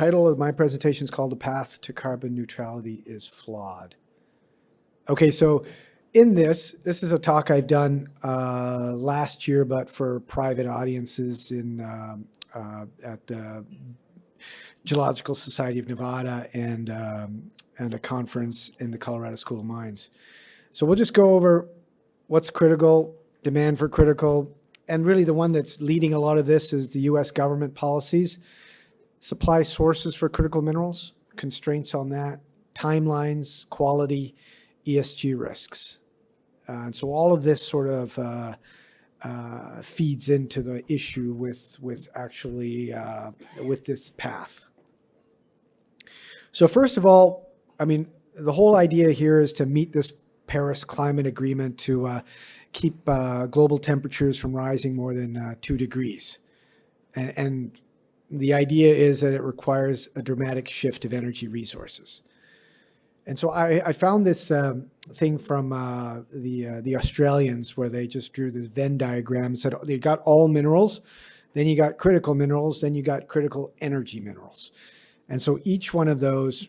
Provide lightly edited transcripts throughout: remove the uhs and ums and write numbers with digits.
title of my presentation is called "The Path to Carbon Neutrality is Flawed." Okay, so in this is a talk I've done last year, but for private audiences at the Geological Society of Nevada and a conference in the Colorado School of Mines. So we'll just go over what's critical, demand for critical, and really the one that's leading a lot of this is the U.S. government policies, supply sources for critical minerals, constraints on that, timelines, quality, ESG risks. And so all of this sort of feeds into the issue with this path. So first of all, I mean, the whole idea here is to meet this Paris Climate Agreement to keep global temperatures from rising more than 2 degrees. And the idea is that it requires a dramatic shift of energy resources. And so I found this thing from the Australians where they just drew this Venn diagram and said they got all minerals, then you got critical minerals, then you got critical energy minerals. And so each one of those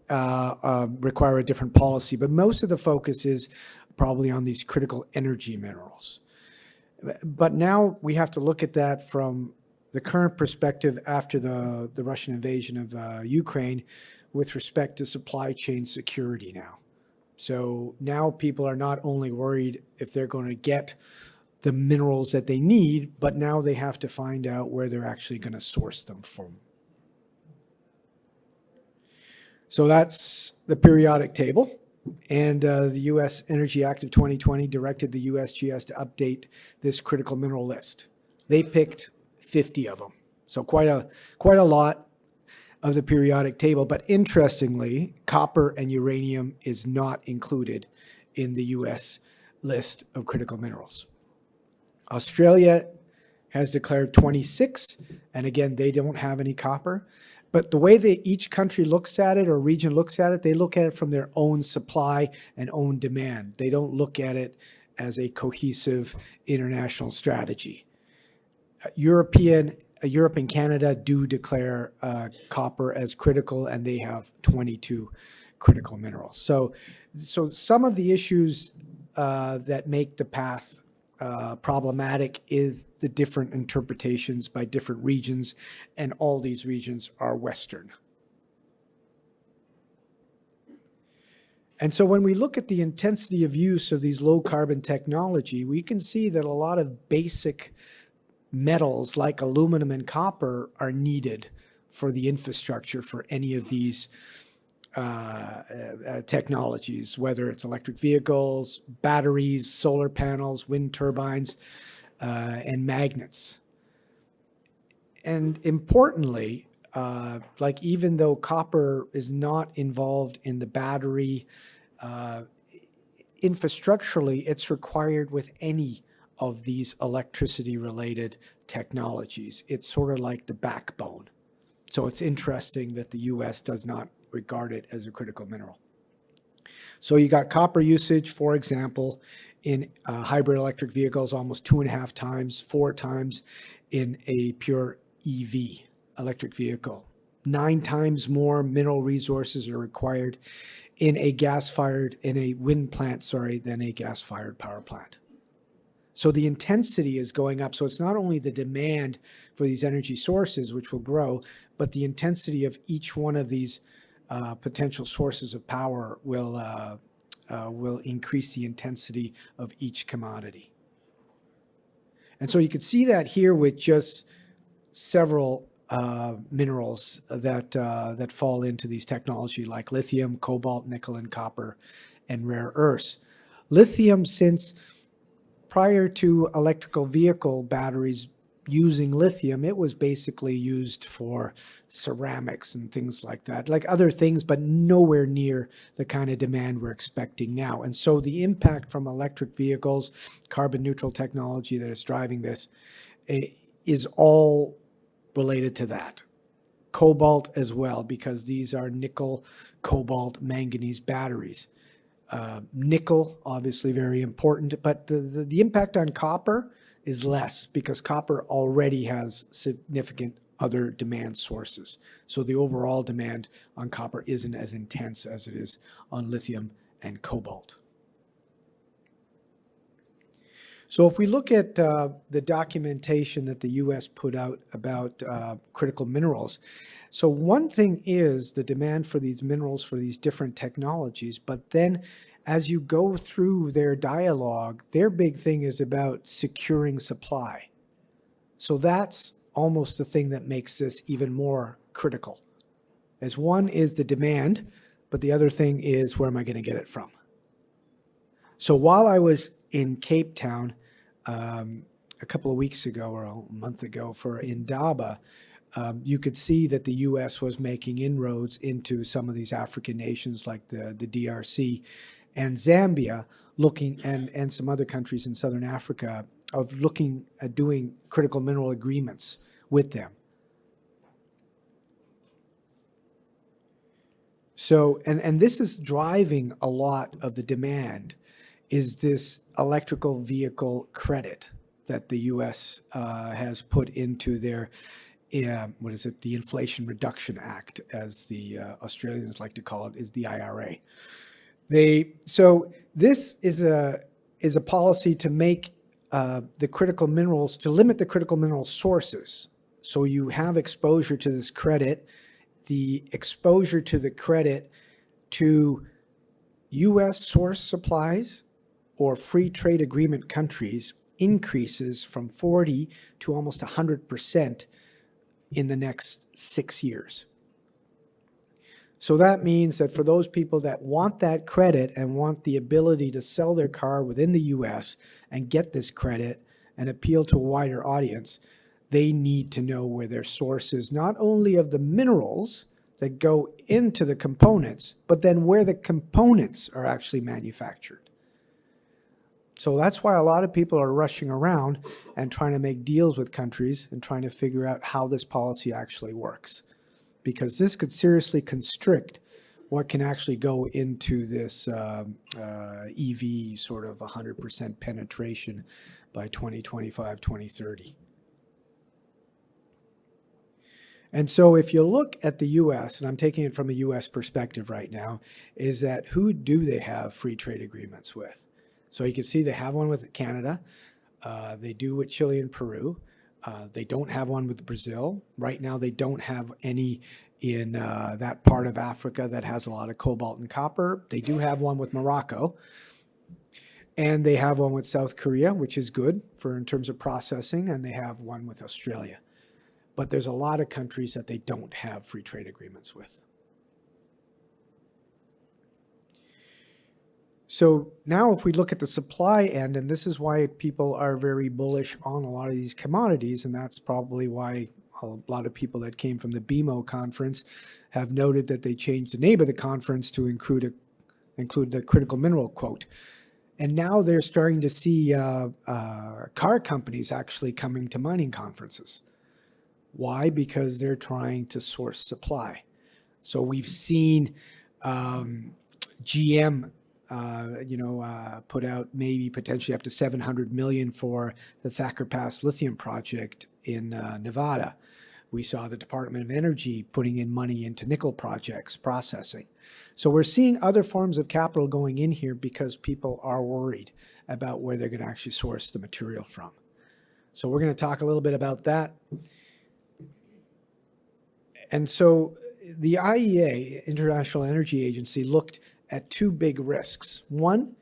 require a different policy, but most of the focus is probably on these critical energy minerals. But now we have to look at that from the current perspective after the Russian invasion of Ukraine with respect to supply chain security now. So now people are not only worried if they're going to get the minerals that they need, but now they have to find out where they're actually going to source them from. So that's the periodic table. And the U.S. Energy Act of 2020 directed the USGS to update this critical mineral list. They picked 50 of them. So quite a lot of the periodic table. But interestingly, copper and uranium is not included in the U.S. list of critical minerals. Australia has declared 26, and again, they don't have any copper. But the way each country looks at it or region looks at it, they look at it from their own supply and own demand. They don't look at it as a cohesive international strategy. Europe and Canada do declare copper as critical, and they have 22 critical minerals. So some of the issues that make the path problematic is the different interpretations by different regions, and all these regions are Western. And so when we look at the intensity of use of these low carbon technology, we can see that a lot of basic metals like aluminum and copper are needed for the infrastructure for any of these technologies, whether it's electric vehicles, batteries, solar panels, wind turbines, and magnets. And importantly, like even though copper is not involved in the battery, infrastructurally, it's required with any of these electricity-related technologies. It's sort of like the backbone. So it's interesting that the U.S. does not regard it as a critical mineral. So you got copper usage, for example, in hybrid electric vehicles, almost 2.5 times, 4 times in a pure EV, electric vehicle. 9 times more mineral resources are required in a wind plant, than a gas-fired power plant. So the intensity is going up. So it's not only the demand for these energy sources, which will grow, but the intensity of each one of these potential sources of power will increase the intensity of each commodity. And so you could see that here with just several minerals that fall into these technology like lithium, cobalt, nickel, and copper, and rare earths. Lithium, since prior to electrical vehicle batteries using lithium, it was basically used for ceramics and things like that, like other things, but nowhere near the kind of demand we're expecting now. And so the impact from electric vehicles, carbon neutral technology that is driving this, is all related to that. Cobalt as well, because these are nickel, cobalt, manganese batteries. Nickel, obviously very important, but the impact on copper is less because copper already has significant other demand sources. So the overall demand on copper isn't as intense as it is on lithium and cobalt. So if we look at the documentation that the U.S. put out about critical minerals, so one thing is the demand for these minerals for these different technologies, but then as you go through their dialogue, their big thing is about securing supply. So that's almost the thing that makes this even more critical. As one is the demand, but the other thing is where am I going to get it from? So while I was in Cape Town a couple of weeks ago or a month ago for Indaba, you could see that the U.S. was making inroads into some of these African nations like the DRC and Zambia, looking and some other countries in Southern Africa of looking at doing critical mineral agreements with them. So, and this is driving a lot of the demand, is this electrical vehicle credit that the U.S. Has put into their, what is it, the Inflation Reduction Act, as the Australians like to call it, is the IRA. So this is a policy to make the critical minerals, to limit the critical mineral sources. So you have exposure to this credit. The exposure to the credit to U.S. source supplies or free trade agreement countries increases from 40 to almost 100% in the next 6 years. So that means that for those people that want that credit and want the ability to sell their car within the U.S. and get this credit and appeal to a wider audience, they need to know where their source is, not only of the minerals that go into the components, but then where the components are actually manufactured. So that's why a lot of people are rushing around and trying to make deals with countries and trying to figure out how this policy actually works. Because this could seriously constrict what can actually go into this EV sort of 100% penetration by 2025, 2030. And so if you look at the U.S., and I'm taking it from a U.S. perspective right now, is that who do they have free trade agreements with? So you can see they have one with Canada. They do with Chile and Peru. They don't have one with Brazil. Right now, they don't have any in that part of Africa that has a lot of cobalt and copper. They do have one with Morocco. And they have one with South Korea, which is good for in terms of processing. And they have one with Australia. But there's a lot of countries that they don't have free trade agreements with. So now if we look at the supply end, and this is why people are very bullish on a lot of these commodities, and that's probably why a lot of people that came from the BMO conference have noted that they changed the name of the conference to include the critical mineral quote. And now they're starting to see car companies actually coming to mining conferences. Why? Because they're trying to source supply. So we've seen GM put out maybe potentially up to $700 million for the Thacker Pass lithium project in Nevada. We saw the Department of Energy putting in money into nickel projects, processing. So we're seeing other forms of capital going in here because people are worried about where they're going to actually source the material from. So we're going to talk a little bit about that. And so the IEA, International Energy Agency, looked at two big risks. One,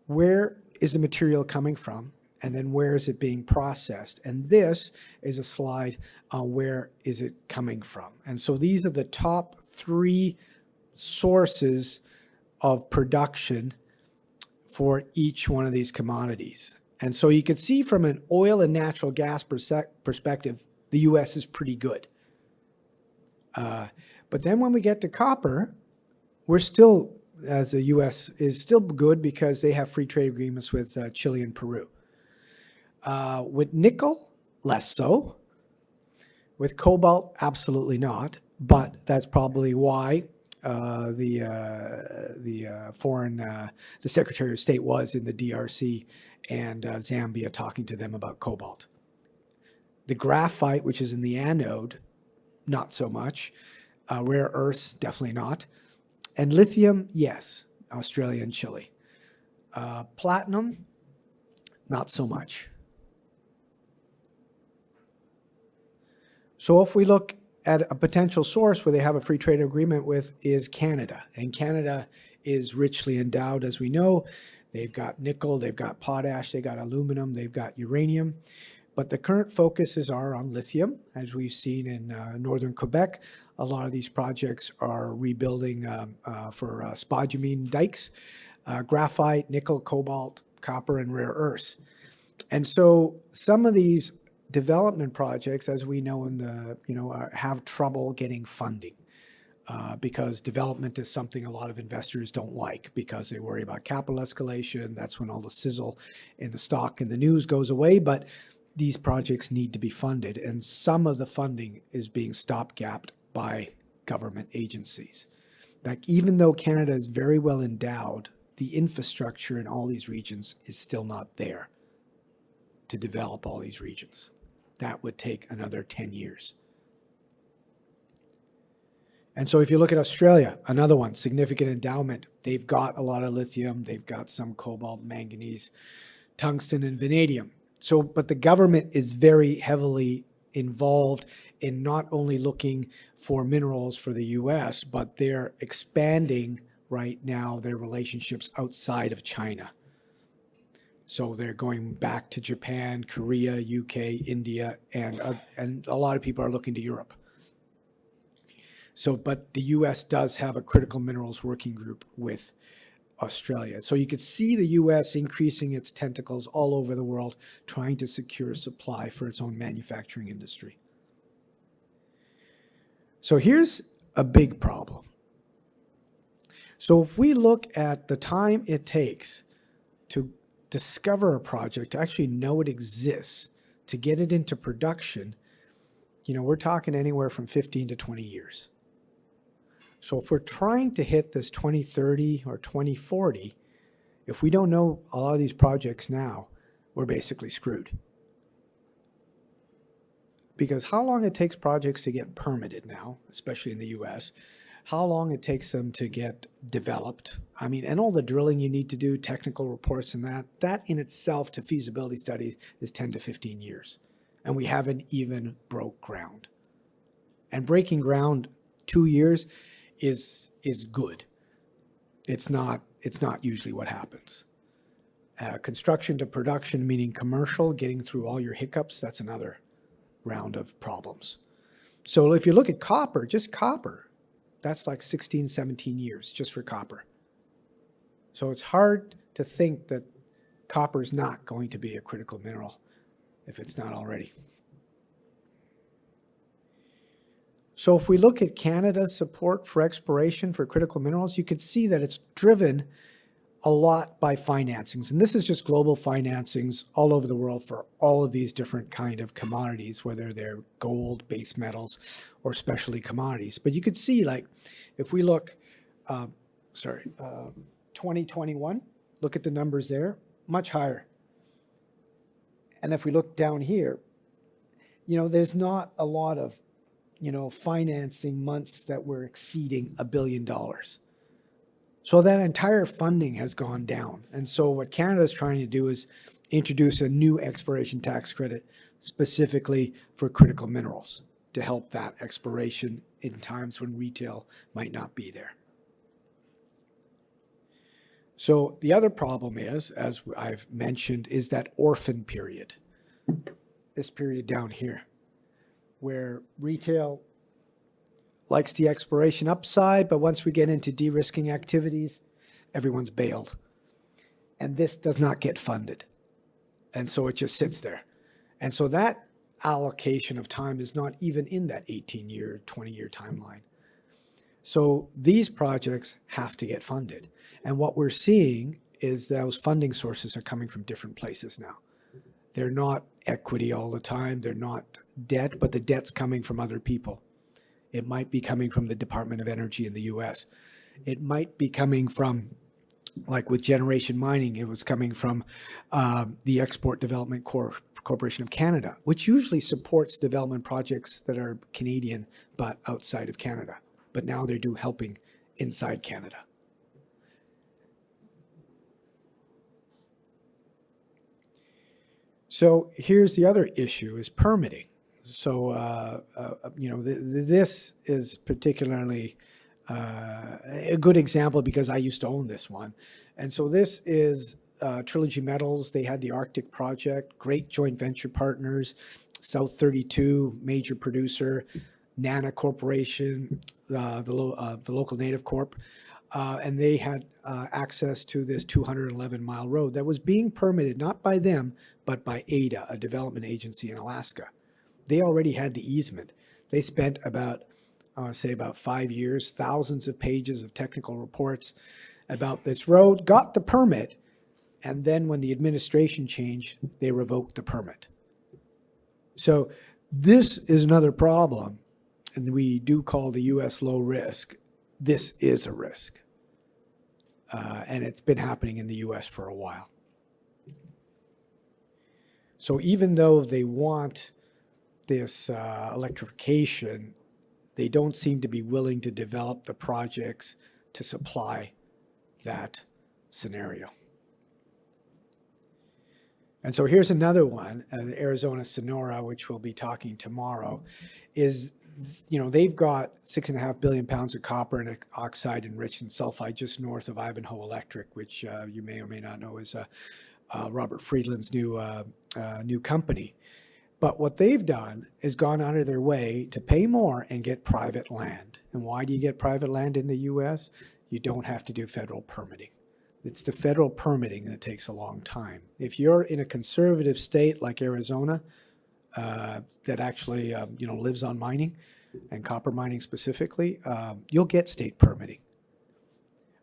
where is the material coming from? And then where is it being processed? And this is a slide on where is it coming from. And so these are the top three sources of production for each one of these commodities. And so you can see from an oil and natural gas perspective, the U.S. is pretty good. But then when we get to copper, we're still, as the U.S., is still good because they have free trade agreements with Chile and Peru. With nickel, less so. With cobalt, absolutely not. But that's probably why the Secretary of State was in the DRC and Zambia talking to them about cobalt. The graphite, which is in the anode, not so much. Rare earths, definitely not. And lithium, yes, Australia and Chile. Platinum, not so much. So if we look at a potential source where they have a free trade agreement with is Canada. And Canada is richly endowed, as we know. They've got nickel, they've got potash, they've got aluminum, they've got uranium. But the current focuses are on lithium, as we've seen in northern Quebec. A lot of these projects are rebuilding for spodumene dikes, graphite, nickel, cobalt, copper, and rare earths. And so some of these development projects, as we know have trouble getting funding because development is something a lot of investors don't like because they worry about capital escalation. That's when all the sizzle in the stock and the news goes away. But these projects need to be funded, and some of the funding is being stopgapped by government agencies. Like, even though Canada is very well endowed, the infrastructure in all these regions is still not there to develop all these regions. That would take another 10 years. And so if you look at Australia, another one, significant endowment, they've got a lot of lithium, they've got some cobalt, manganese, tungsten, and vanadium. So, but the government is very heavily involved in not only looking for minerals for the US, but they're expanding right now their relationships outside of China. So they're going back to Japan, Korea, UK, India, and a lot of people are looking to Europe. So, but the US does have a critical minerals working group with Australia. So you could see the US increasing its tentacles all over the world, trying to secure supply for its own manufacturing industry. So here's a big problem. So if we look at the time it takes to discover a project, to actually know it exists, to get it into production, we're talking anywhere from 15 to 20 years. So if we're trying to hit this 2030 or 2040, if we don't know a lot of these projects now, we're basically screwed. Because how long it takes projects to get permitted now, especially in the US, how long it takes them to get developed. I mean, and all the drilling you need to do, technical reports and that in itself to feasibility studies is 10 to 15 years. And we haven't even broke ground. And breaking ground 2 years is good. It's not usually what happens. Construction to production, meaning commercial, getting through all your hiccups, that's another round of problems. So if you look at copper, just copper, that's like 16, 17 years just for copper. So it's hard to think that copper is not going to be a critical mineral if it's not already. So if we look at Canada's support for exploration for critical minerals, you could see that it's driven a lot by financings. And this is just global financings all over the world for all of these different kind of commodities, whether they're gold, base metals, or specialty commodities. But you could see, like, if we look, 2021, look at the numbers there, much higher. And if we look down here, there's not a lot of, financing months that were exceeding $1 billion. So that entire funding has gone down. And so what Canada is trying to do is introduce a new exploration tax credit specifically for critical minerals to help that exploration in times when retail might not be there. So the other problem is, as I've mentioned, is that orphan period, this period down here, where retail likes the exploration upside, but once we get into de-risking activities, everyone's bailed. And this does not get funded. And so it just sits there. And so that allocation of time is not even in that 18-year, 20-year timeline. So these projects have to get funded. And what we're seeing is those funding sources are coming from different places now. They're not equity all the time. They're not debt, but the debt's coming from other people. It might be coming from the Department of Energy in the US. It might be coming from, like with Generation Mining, it was coming from the Export Development Corporation of Canada, which usually supports development projects that are Canadian but outside of Canada. But now they're helping inside Canada. So here's the other issue: is permitting. So this is particularly a good example because I used to own this one, and so this is Trilogy Metals. They had the Arctic project, great joint venture partners, South 32, major producer, Nana Corporation, the local Native Corp, and they had access to this 211-mile road that was being permitted not by them, but by ADA, a development agency in Alaska. They already had the easement. They spent about 5 years, thousands of pages of technical reports about this road, got the permit, and then when the administration changed, they revoked the permit. So this is another problem, and we do call the U.S. low risk. This is a risk, and it's been happening in the U.S. for a while. So even though they want this electrification, they don't seem to be willing to develop the projects to supply that scenario. And so here's another one, Arizona Sonora, which we'll be talking tomorrow, is, they've got 6.5 billion pounds of copper and oxide enriched in sulfide just north of Ivanhoe Electric, which you may or may not know is Robert Friedland's new company. But what they've done is gone out of their way to pay more and get private land. And why do you get private land in the U.S.? You don't have to do federal permitting. It's the federal permitting that takes a long time. If you're in a conservative state like Arizona, that actually lives on mining and copper mining specifically, you'll get state permitting.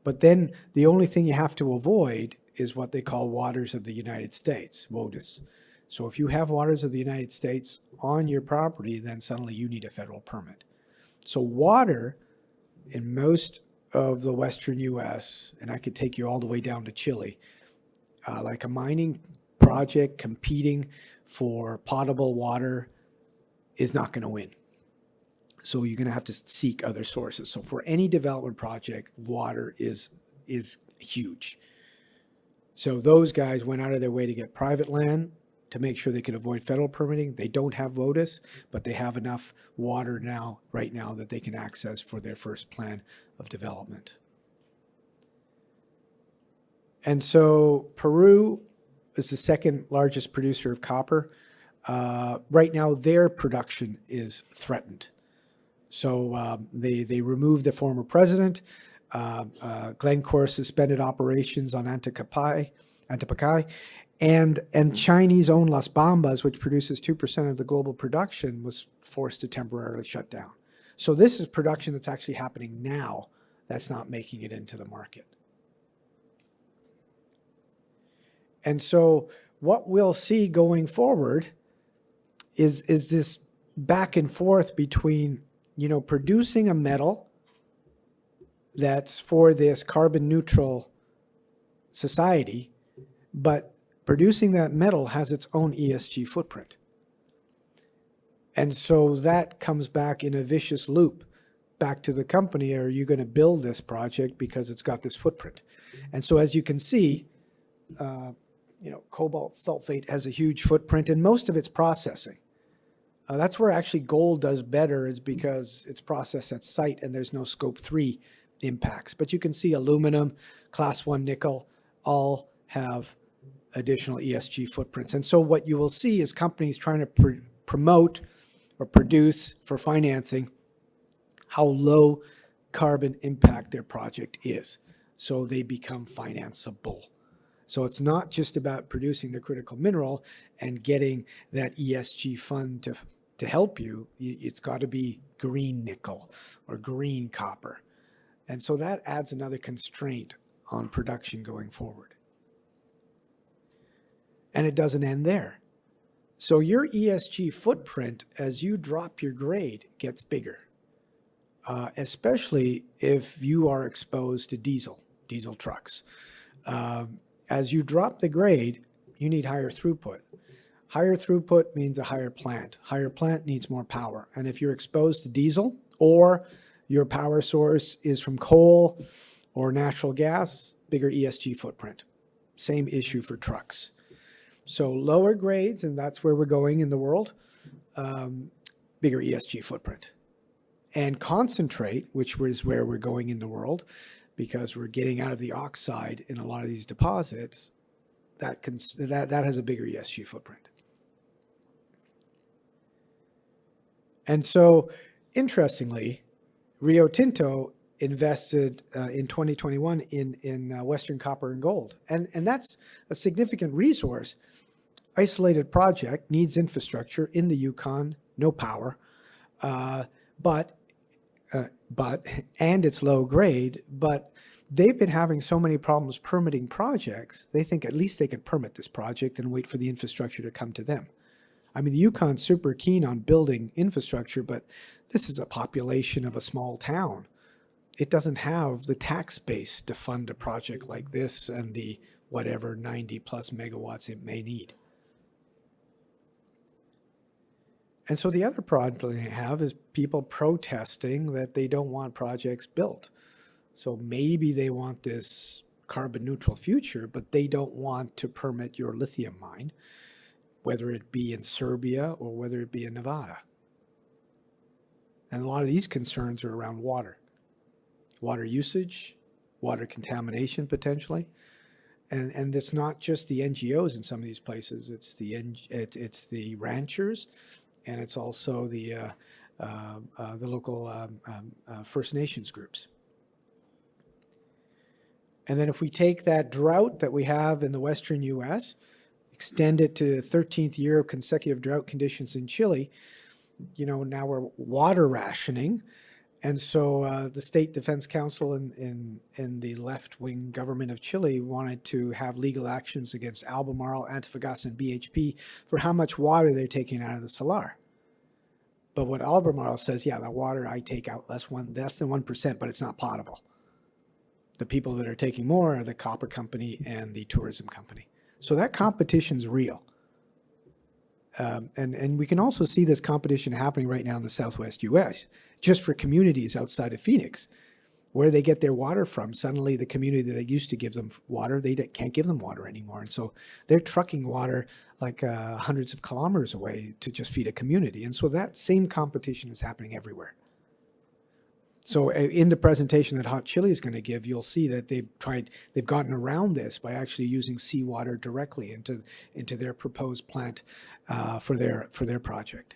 But then the only thing you have to avoid is what they call waters of the United States, WOTUS. So if you have waters of the United States on your property, then suddenly you need a federal permit. So water in most of the western U.S., and I could take you all the way down to Chile, like a mining project competing for potable water is not going to win. So you're going to have to seek other sources. So for any development project, water is huge. So those guys went out of their way to get private land to make sure they can avoid federal permitting. They don't have WOTUS, but they have enough water right now that they can access for their first plan of development. And so Peru is the second largest producer of copper. Right now, their production is threatened. So they removed the former president. Glencore suspended operations on Antapacay, and Chinese owned Las Bambas, which produces 2% of the global production, was forced to temporarily shut down. So this is production that's actually happening now that's not making it into the market. And so what we'll see going forward is this back and forth between, producing a metal that's for this carbon neutral society, but producing that metal has its own ESG footprint. And so that comes back in a vicious loop back to the company. Are you going to build this project because it's got this footprint? And so as you can see, cobalt sulfate has a huge footprint, and most of it's processing. That's where actually gold does better, is because it's processed at site and there's no scope 3 impacts. But you can see aluminum, class 1 nickel, all have additional ESG footprints. And so what you will see is companies trying to promote or produce for financing how low carbon impact their project is, so they become financeable. So it's not just about producing the critical mineral and getting that ESG fund to help you. It's got to be green nickel or green copper. And so that adds another constraint on production going forward. And it doesn't end there. So your ESG footprint, as you drop your grade, gets bigger, especially if you are exposed to diesel trucks. As you drop the grade, you need higher throughput. Higher throughput means a higher plant. Higher plant needs more power. And if you're exposed to diesel or your power source is from coal or natural gas, bigger ESG footprint. Same issue for trucks. So lower grades, and that's where we're going in the world, bigger ESG footprint. And concentrate, which is where we're going in the world, because we're getting out of the oxide in a lot of these deposits, that has a bigger ESG footprint. And so, interestingly, Rio Tinto invested in 2021 in Western Copper and Gold. And that's a significant resource. Isolated project, needs infrastructure in the Yukon, no power, but it's low grade, but they've been having so many problems permitting projects, they think at least they could permit this project and wait for the infrastructure to come to them. I mean, the Yukon's super keen on building infrastructure, but this is a population of a small town. It doesn't have the tax base to fund a project like this and the whatever 90 plus megawatts it may need. And so the other problem they have is people protesting that they don't want projects built. So maybe they want this carbon neutral future, but they don't want to permit your lithium mine, whether it be in Serbia or whether it be in Nevada. And a lot of these concerns are around water usage, water contamination potentially. And it's not just the NGOs in some of these places, it's the ranchers, and it's also the local First Nations groups. And then if we take that drought that we have in the Western U.S., extend it to the 13th year of consecutive drought conditions in Chile, now we're water rationing. And so the State Defense Council in the left-wing government of Chile wanted to have legal actions against Albemarle, Antofagasta, and BHP for how much water they're taking out of the Salar. But what Albemarle says, yeah, the water I take out less than 1%, but it's not potable. The people that are taking more are the copper company and the tourism company. So that competition's real. And we can also see this competition happening right now in the Southwest U.S., just for communities outside of Phoenix. Where they get their water from, suddenly the community that used to give them water, they can't give them water anymore. And so they're trucking water like hundreds of kilometers away to just feed a community. And so that same competition is happening everywhere. So in the presentation that Hot Chili is going to give, you'll see that they've gotten around this by actually using seawater directly into their proposed plant for their project.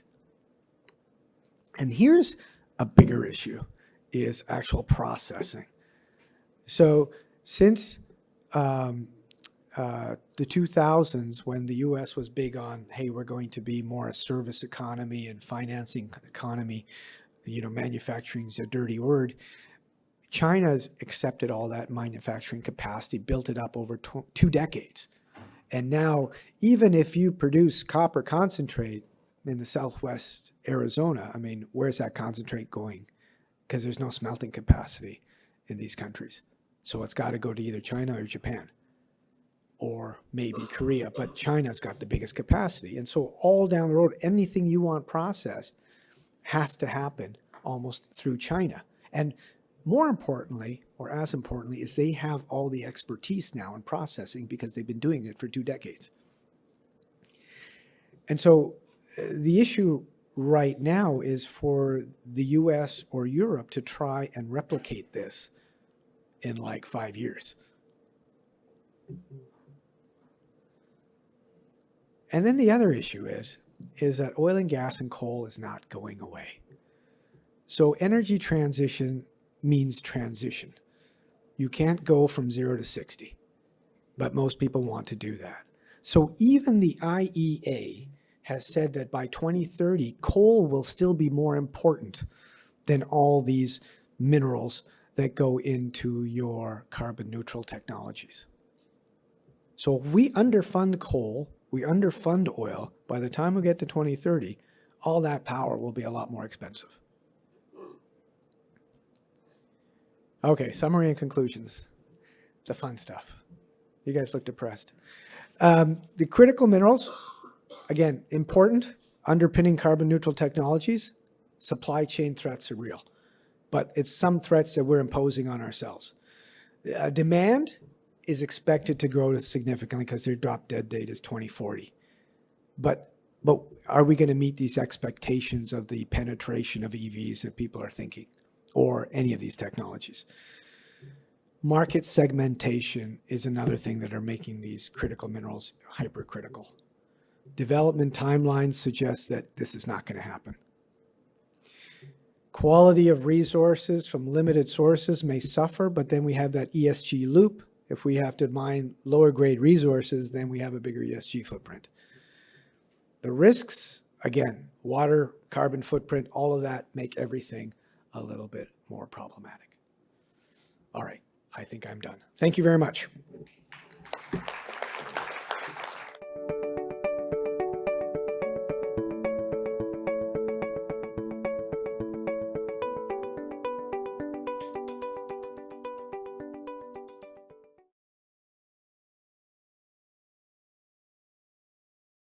And here's a bigger issue, is actual processing. So since the 2000s, when the U.S. was big on, hey, we're going to be more a service economy and financing economy, manufacturing is a dirty word. China's accepted all that manufacturing capacity, built it up over 2 decades. And now, even if you produce copper concentrate in the Southwest Arizona, I mean, where's that concentrate going? Because there's no smelting capacity in these countries. So it's got to go to either China or Japan, or maybe Korea, but China's got the biggest capacity. And so all down the road, anything you want processed has to happen almost through China. And more importantly, or as importantly, is they have all the expertise now in processing because they've been doing it for 2 decades. And so the issue right now is for the US or Europe to try and replicate this in like 5 years. And then the other issue is that oil and gas and coal is not going away. So energy transition means transition. You can't go from 0 to 60, but most people want to do that. So even the IEA has said that by 2030, coal will still be more important than all these minerals that go into your carbon neutral technologies. So if we underfund coal, we underfund oil, by the time we get to 2030, all that power will be a lot more expensive. Okay, summary and conclusions. The fun stuff. You guys look depressed. The critical minerals, again, important, underpinning carbon neutral technologies, supply chain threats are real. But it's some threats that we're imposing on ourselves. Demand is expected to grow significantly because their drop dead date is 2040. But are we going to meet these expectations of the penetration of EVs that people are thinking, or any of these technologies? Market segmentation is another thing that are making these critical minerals hypercritical. Development timelines suggest that this is not going to happen. Quality of resources from limited sources may suffer, but then we have that ESG loop. If we have to mine lower grade resources, then we have a bigger ESG footprint. The risks, again, water, carbon footprint, all of that make everything a little bit more problematic. All right, I think I'm done. Thank you very much.